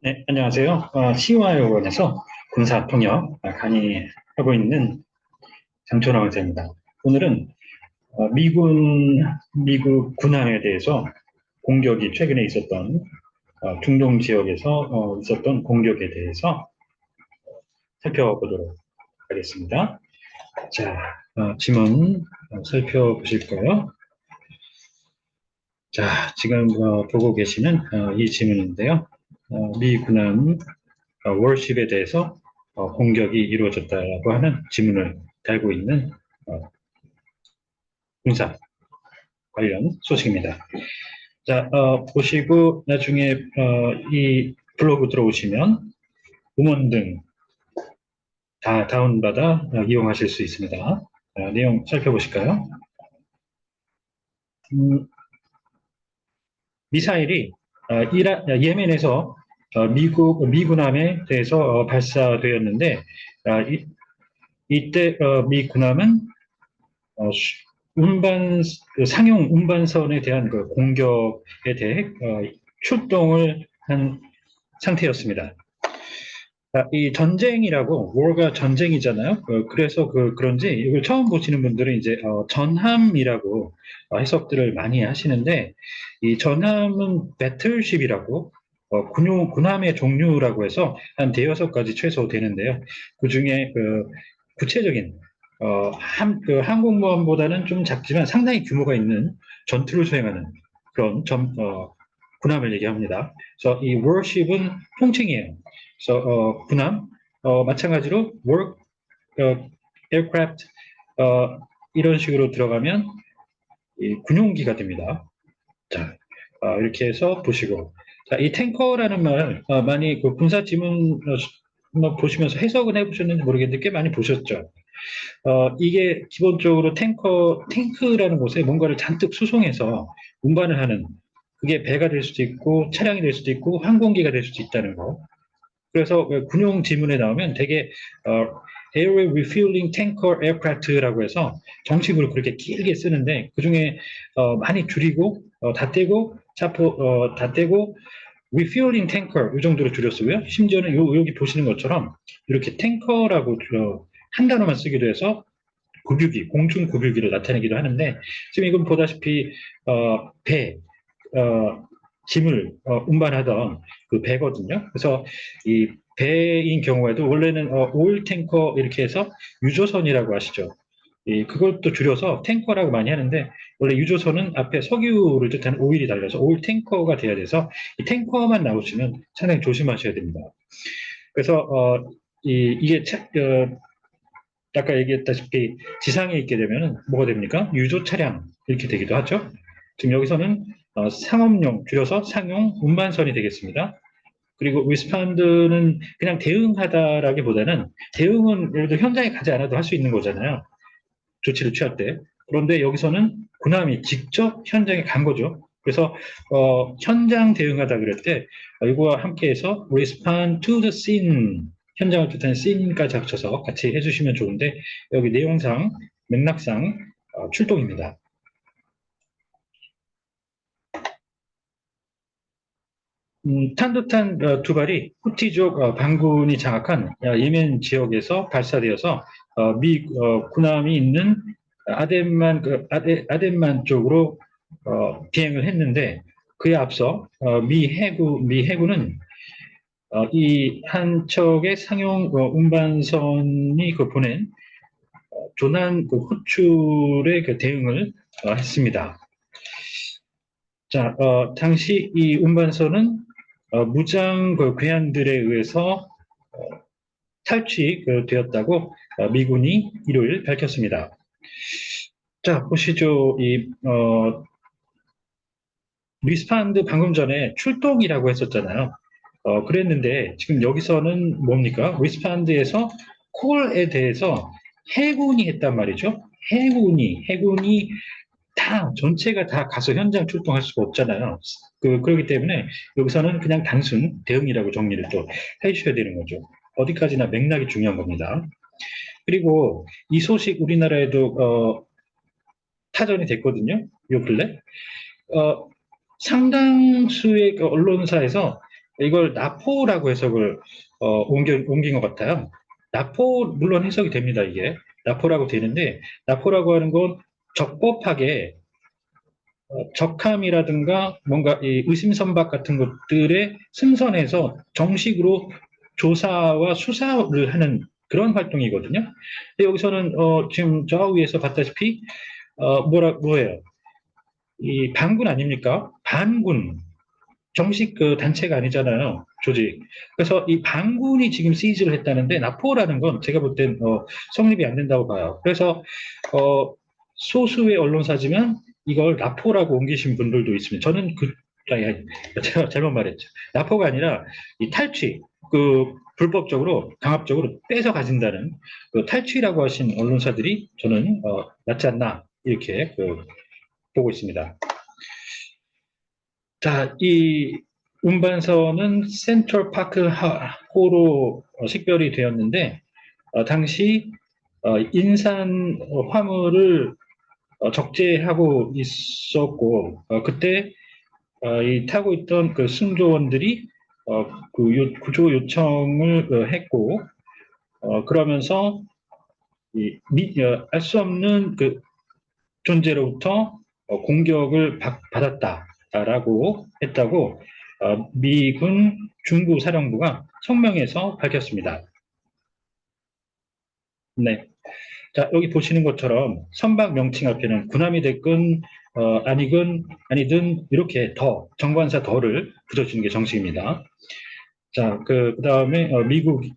네, 안녕하세요. CYO원에서 군사통역 강의하고 있는 장철원 의사입니다. 오늘은 미국 군함에 대해서 공격이 최근에 있었던 중동 지역에서 있었던 공격에 대해서 살펴보도록 하겠습니다. 자, 지문 살펴보실까요? 자, 지금 보고 계시는 이 지문인데요. 미 군함 월십에 대해서 공격이 이루어졌다고 하는 지문을 달고 있는 군사 관련 소식입니다. 자, 보시고 나중에 이 블로그 들어오시면 음원 등 다 다운받아 이용하실 수 있습니다. 내용 살펴보실까요? 음, 미사일이 예멘에서 미군함에 대해서 발사되었는데 이때 미 군함은 어, 그 상용 운반선에 대한 그 공격에 대해 출동을 한 상태였습니다. 이 전쟁이라고, war가 전쟁이잖아요. 그래서 그런지 이걸 처음 보시는 분들은 이제 전함이라고 해석들을 많이 하시는데, 이 전함은 배틀쉽이라고 군함의 종류라고 해서 한 대여섯 가지 최소 되는데요. 그 중에 구체적인 그 항공모함보다는 좀 작지만 상당히 규모가 있는 전투를 수행하는 그런 군함을 얘기합니다. 그래서 이 warship은 통칭이에요. 그래서 군함 마찬가지로 work aircraft 이런 식으로 들어가면 이 군용기가 됩니다. 자, 이렇게 해서 보시고 자, 이 탱커라는 말 많이 그 군사 지문 보시면서 해석은 해보셨는지 모르겠는데 꽤 많이 보셨죠. 이게 기본적으로 탱크라는 곳에 뭔가를 잔뜩 수송해서 운반을 하는 그게 배가 될 수도 있고 차량이 될 수도 있고 항공기가 될 수도 있다는 거. 그래서 군용 지문에 나오면 되게 Airway Refueling Tanker Aircraft라고 해서 정식으로 그렇게 길게 쓰는데 그중에 많이 줄이고 다 떼고 다 떼고 Refueling Tanker 이 정도로 줄였고요. 심지어는 여기 보시는 것처럼 이렇게 탱커라고 한 단어만 쓰기도 해서 급유기, 공중 급유기를 나타내기도 하는데 지금 이건 보다시피 배, 짐을 운반하던 그 배거든요. 그래서 이 배인 경우에도 원래는 오일 탱커 이렇게 해서 유조선이라고 하시죠. 그걸 또 줄여서 탱커라고 많이 하는데 원래 유조선은 앞에 석유를 뜻하는 오일이 달려서 오일 탱커가 돼야 돼서 이 탱커만 나오시면 상당히 조심하셔야 됩니다. 그래서 이게 아까 얘기했다시피 지상에 있게 되면 뭐가 됩니까? 유조 차량 이렇게 되기도 하죠. 지금 여기서는 상업용 줄여서 상용 운반선이 되겠습니다. 그리고 리스판드는 그냥 대응하다라기보다는 대응은 예를 들어 현장에 가지 않아도 할 수 있는 거잖아요. 조치를 취할 때. 그런데 여기서는 군함이 직접 현장에 간 거죠. 그래서 현장 대응하다 그럴 때 이거와 함께해서 respond to the scene 현장을 뜻하는 scene까지 합쳐서 같이 해주시면 좋은데 여기 내용상 맥락상 출동입니다. 탄도탄 두 발이 후티족 반군이 장악한 예멘 지역에서 발사되어서 미 군함이 있는 아덴만 쪽으로 비행을 했는데 그에 앞서 미 해군은 이 한 척의 상용 운반선이 보낸 조난 호출의 대응을 했습니다. 자, 당시 이 운반선은 무장 괴한들에 의해서 탈취되었다고 미군이 일요일 밝혔습니다. 자, 보시죠. 리스판드 방금 전에 출동이라고 했었잖아요. 그랬는데 지금 여기서는 뭡니까? 리스판드에서 콜에 대해서 해군이 했단 말이죠. 해군이 다 전체가 다 가서 현장 출동할 수가 없잖아요. 그렇기 때문에 여기서는 그냥 단순 대응이라고 정리를 또 해주셔야 되는 거죠. 어디까지나 맥락이 중요한 겁니다. 그리고 이 소식 우리나라에도 타전이 됐거든요. 요 근래. 상당수의 그 언론사에서 이걸 나포라고 해석을 옮긴 것 같아요. 나포 물론 해석이 됩니다. 이게 나포라고 되는데 나포라고 하는 건 적법하게 적함이라든가 뭔가 이 의심선박 같은 것들에 승선해서 정식으로 조사와 수사를 하는 그런 활동이거든요. 근데 여기서는 지금 좌우에서 봤다시피 뭐예요? 이 반군 아닙니까? 반군 정식 그 단체가 아니잖아요. 조직. 그래서 이 반군이 지금 시즈를 했다는데 나포라는 건 제가 볼 땐 성립이 안 된다고 봐요. 그래서 어, 소수의 언론사지만 이걸 나포라고 옮기신 분들도 있습니다. 저는 아니, 제가 잘못 말했죠. 나포가 아니라 이 탈취, 그 불법적으로 강압적으로 뺏어 가진다는 그 탈취라고 하신 언론사들이 저는 맞지 않나 이렇게 보고 있습니다. 자, 이 운반선은 센트럴파크 호로 식별이 되었는데 당시 인산 화물을 적재하고 있었고 그때 이 타고 있던 그 승조원들이 구조 요청을 했고 그러면서 알 수 없는 그 존재로부터 공격을 받았다라고 했다고 미군 중부 사령부가 성명에서 밝혔습니다. 네. 자, 여기 보시는 것처럼 선박 명칭 앞에는 군함이 됐건 아니든 이렇게 정관사 더를 붙여주는 게 정식입니다. 자, 그다음에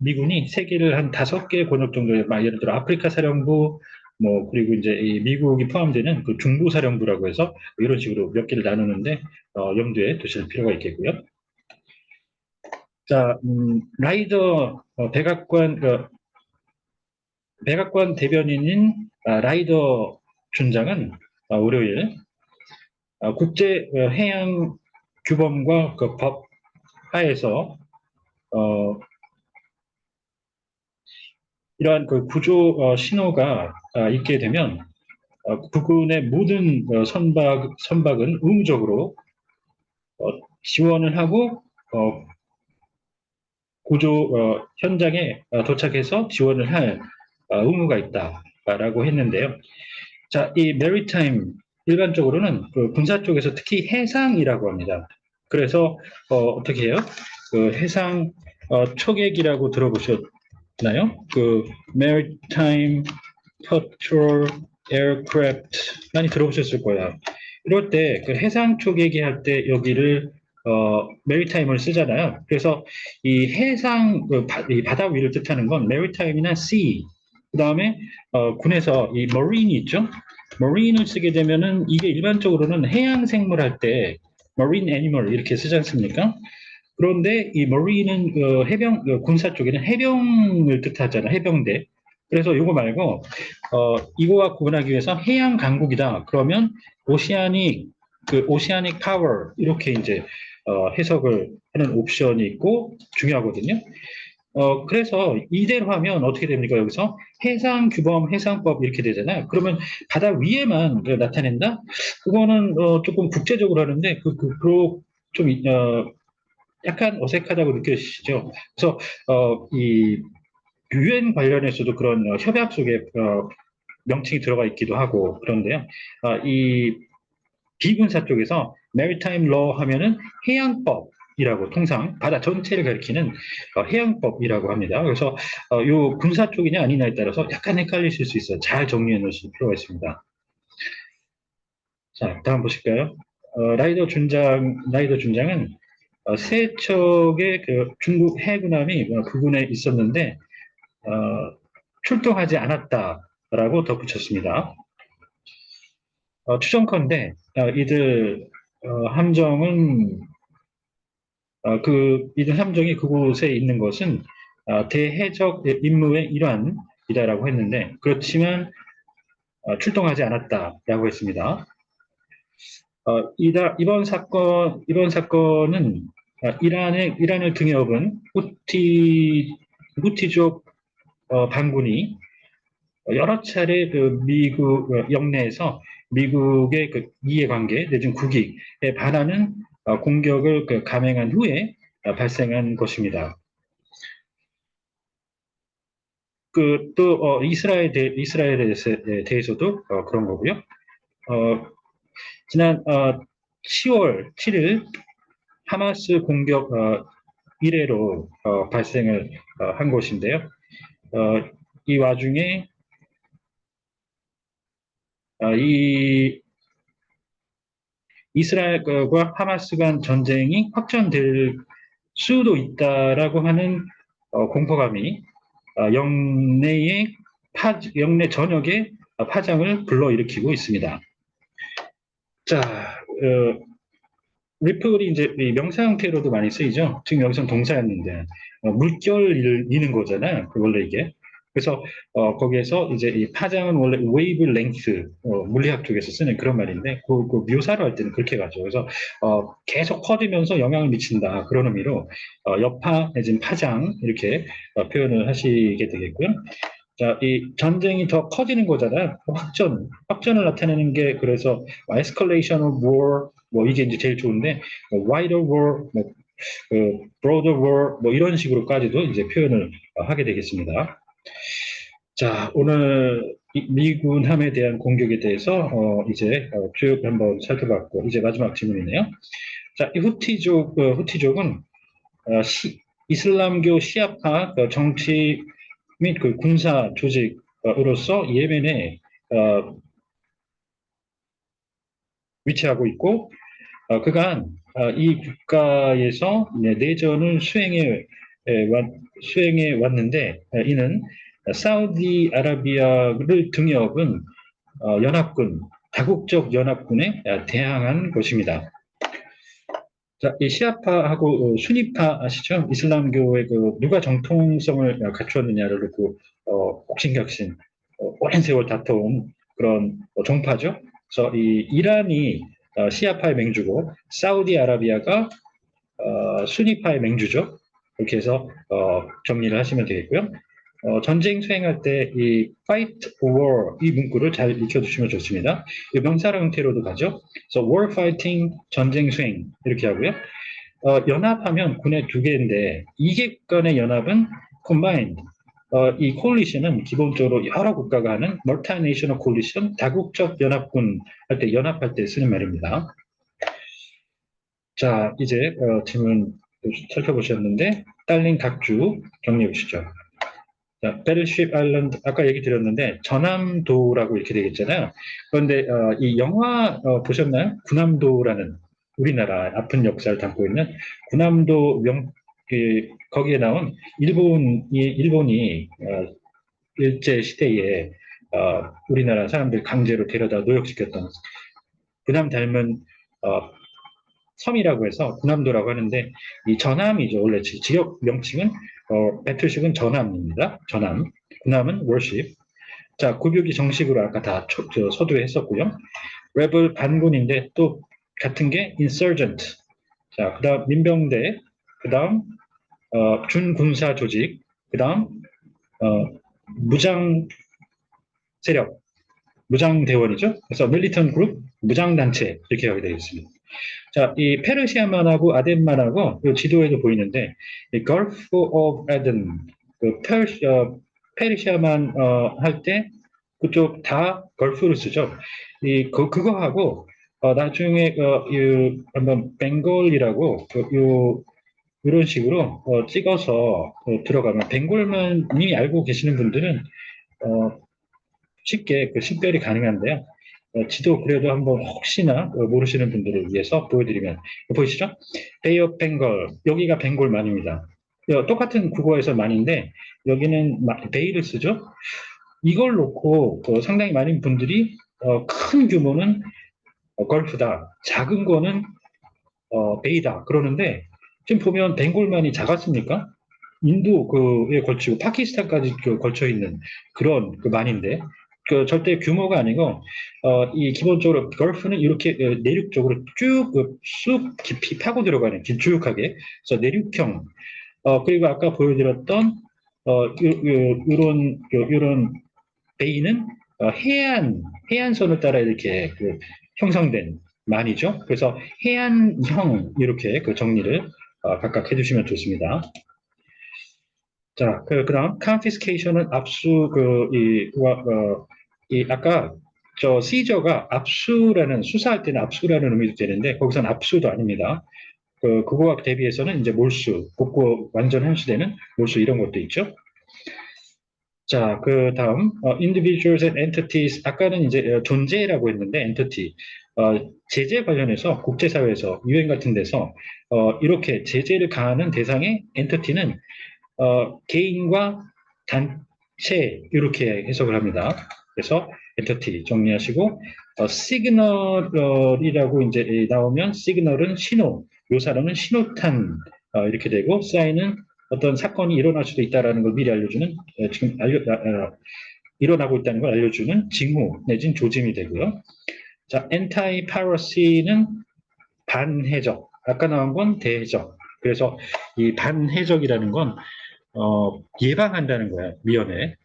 미군이 세계를 한 5개 권역 정도의 예를 들어 아프리카 사령부 뭐 그리고 이제 이 미국이 포함되는 그 중부 사령부라고 해서 이런 식으로 몇 개를 나누는데 염두에 두실 필요가 있겠고요. 자, 라이더 백악관 대변인인 라이더 준장은 월요일 국제 해양 규범과 그 법 하에서 이러한 그 구조 신호가 있게 되면 부근의 모든 선박은 의무적으로 지원을 하고 구조 현장에 도착해서 지원을 할 의무가 있다라고 했는데요. 자, 이 메리타임 일반적으로는 그 군사 쪽에서 특히 해상이라고 합니다. 그래서 어떻게 해요? 그 해상 초계기라고 들어보셨나요? 그 Maritime Patrol Aircraft 많이 들어보셨을 거예요. 이럴 때 그 해상 초계기 할 때 여기를 메리타임을 쓰잖아요. 그래서 이 해상 이 바다 위를 뜻하는 건 메리타임이나 sea. 그다음에 군에서 이 머린이 있죠. 머린을 쓰게 되면은 이게 일반적으로는 해양 생물 할 때 머린 애니멀 이렇게 쓰지 않습니까? 그런데 이 머린은 해병 군사 쪽에는 해병을 뜻하잖아요. 해병대. 그래서 이거 말고 이거와 구분하기 위해서 해양 강국이다. 그러면 오시아닉 파워 이렇게 이제 해석을 하는 옵션이 있고 중요하거든요. 그래서 이대로 하면 어떻게 됩니까? 여기서 해상 규범, 해상법 이렇게 되잖아요. 그러면 바다 위에만 나타낸다? 그거는 조금 국제적으로 하는데 좀 약간 어색하다고 느껴지시죠? 그래서 이 유엔 관련해서도 그런 협약 속에 명칭이 들어가 있기도 하고 그런데요. 이 비군사 쪽에서 메리타임 러 하면은 해양법이라고 통상 바다 전체를 가리키는 해양법이라고 합니다. 그래서 요 군사 쪽이냐 아니냐에 따라서 약간 헷갈리실 수 있어요. 잘 정리해 놓으실 필요가 있습니다. 자, 다음 보실까요? 라이더 준장은 세 척의 그 중국 해군함이 부근에 있었는데 출동하지 않았다라고 덧붙였습니다. 추정컨대 이들 함정은 이들 함정이 그곳에 있는 것은 대해적 임무의 일환이다라고 했는데 그렇지만 출동하지 않았다라고 했습니다. 이번 사건은 이란을 등에 업은 후티족 반군이 여러 차례 그 미국 영내에서 미국의 그 이해관계 내지는 국익에 반하는 공격을 감행한 후에 발생한 것입니다. 이스라엘에 대해서도 그런 거고요. 지난 10월 7일 하마스 공격 이래로 발생을 한 것인데요. 이 와중에 이 이스라엘과 하마스 간 전쟁이 확전될 수도 있다라고 하는 공포감이 영내 전역에 파장을 불러일으키고 있습니다. 자, 리플이 이제 이 명사 형태로도 많이 쓰이죠. 지금 여기서는 동사였는데 물결이는 거잖아요. 원래 이게. 그래서 거기에서 이제 이 파장은 원래 웨이브 랭스 물리학 쪽에서 쓰는 그런 말인데 그 묘사를 할 때는 그렇게 가죠. 그래서 계속 커지면서 영향을 미친다 그런 의미로 여파 내지는 파장 이렇게 표현을 하시게 되겠고요. 자, 이 전쟁이 더 커지는 거잖아요. 확전을 나타내는 게 그래서 escalation of war 뭐 이게 이제 제일 좋은데 wider war, broader war 뭐 이런 식으로까지도 이제 표현을 하게 되겠습니다. 자, 오늘 미군 함에 대한 공격에 대해서 이제 쭉 한번 살펴봤고 이제 마지막 질문이네요. 자, 이 후티족은 이슬람교 시아파 정치 및 그 군사 조직으로서 예멘에 위치하고 있고 그간 이 국가에서 내전을 수행해 왔는데 이는 사우디아라비아를 등에업은 다국적 연합군에 대항한 것입니다. 자, 이 시아파하고 순위파 아시죠? 이슬람교의 누가 정통성을 갖추었느냐를 놓고 옥신각신 오랜 세월 다퉈온 그런 종파죠. 그래서 이 이란이 시아파의 맹주고 사우디아라비아가 순위파의 맹주죠. 이렇게 해서 정리를 하시면 되겠고요. 전쟁 수행할 때 이 fight war 이 문구를 잘 익혀두시면 좋습니다. 이 명사랑 형태로도 가죠. 그래서 war fighting 전쟁 수행 이렇게 하고요. 연합하면 군의 두 개인데 이개 간의 연합은 combined. 이 coalition은 기본적으로 여러 국가가 하는 multinational coalition 다국적 연합군 할 때 연합할 때 쓰는 말입니다. 자, 이제 질문 살펴보셨는데 딸린 각주 정리해 보시죠. 자, 배틀쉽 아일랜드 아까 얘기 드렸는데 전함도라고 이렇게 되겠잖아요. 그런데 이 영화 보셨나요? 군함도라는 우리나라 아픈 역사를 담고 있는 군함도 거기에 나온 일본이 일제 시대에 우리나라 사람들 강제로 데려다 노역시켰던 군함 닮은 섬이라고 해서 군함도라고 하는데 이 전함이죠. 원래 지역 명칭은 배틀쉽은 전함입니다. 전함. 군함은 월십. 자, 구륙이 정식으로 아까 다 서두에 했었고요. rebel 반군인데 또 같은 게 insurgent. 자, 그다음 민병대, 그다음 준군사 조직, 그다음 무장 세력, 무장 대원이죠. 그래서 밀리턴 그룹, 무장 단체 이렇게 하게 되겠습니다. 자, 이 페르시아만하고 아덴만하고 이 지도에도 보이는데 이 Gulf of Aden, 페르시아만 할 때 그쪽 다 걸프를 쓰죠. 그거하고 나중에 한번 벵골이라고 이런 식으로 찍어서 들어가면 벵골만 이미 알고 계시는 분들은 쉽게 식별이 가능한데요. 지도 그래도 한번 혹시나 모르시는 분들을 위해서 보여드리면 보이시죠? 베이 오브 벵골 여기가 벵골만입니다. 똑같은 국어에서 만인데 여기는 베이를 쓰죠. 이걸 놓고 상당히 많은 분들이 큰 규모는 걸프다, 작은 거는 베이다 그러는데 지금 보면 벵골만이 작았습니까? 인도에 걸치고 파키스탄까지 걸쳐 있는 그런 만인데 절대 규모가 아니고 이 기본적으로 걸프는 이렇게 내륙적으로 쭉 깊이 파고 들어가는 길쭉하게 그래서 내륙형 그리고 아까 보여드렸던 이런 베이는 해안선을 따라 이렇게 형성된 만이죠. 그래서 해안형 이렇게 정리를 각각 해주시면 좋습니다. 자, 그다음 confiscation은 압수 이 아까 저 seizur가 압수라는 수사할 때는 압수라는 의미도 되는데 거기서는 압수도 아닙니다. 그거와 대비해서는 이제 몰수, 복구 완전 환수되는 몰수 이런 것도 있죠. 자, 그 다음 individuals and entities 아까는 이제 존재라고 했는데 entity 제재 관련해서 국제사회에서 유엔 같은 데서 이렇게 제재를 가하는 대상의 entity는 개인과 단체 이렇게 해석을 합니다. 그래서 엔터티 정리하시고 시그널이라고 이제 나오면 시그널은 신호, 묘사로는 신호탄 이렇게 되고 사인은 어떤 사건이 일어날 수도 있다라는 걸 미리 알려주는 지금 일어나고 있다는 걸 알려주는 징후 내진 조짐이 되고요. 자, anti piracy는 반해적. 아까 나온 건 대해적. 그래서 이 반해적이라는 건 예방한다는 거야, 위험에.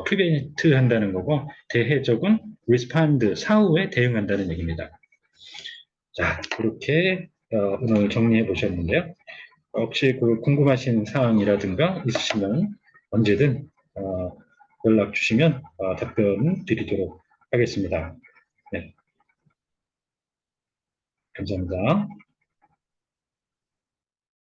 프리벤트 한다는 거고, 대해적은 respond, 사후에 대응한다는 얘기입니다. 자, 이렇게 오늘 정리해 보셨는데요. 혹시 궁금하신 사항이라든가 있으시면 언제든 연락 주시면 답변 드리도록 하겠습니다. 네, 감사합니다.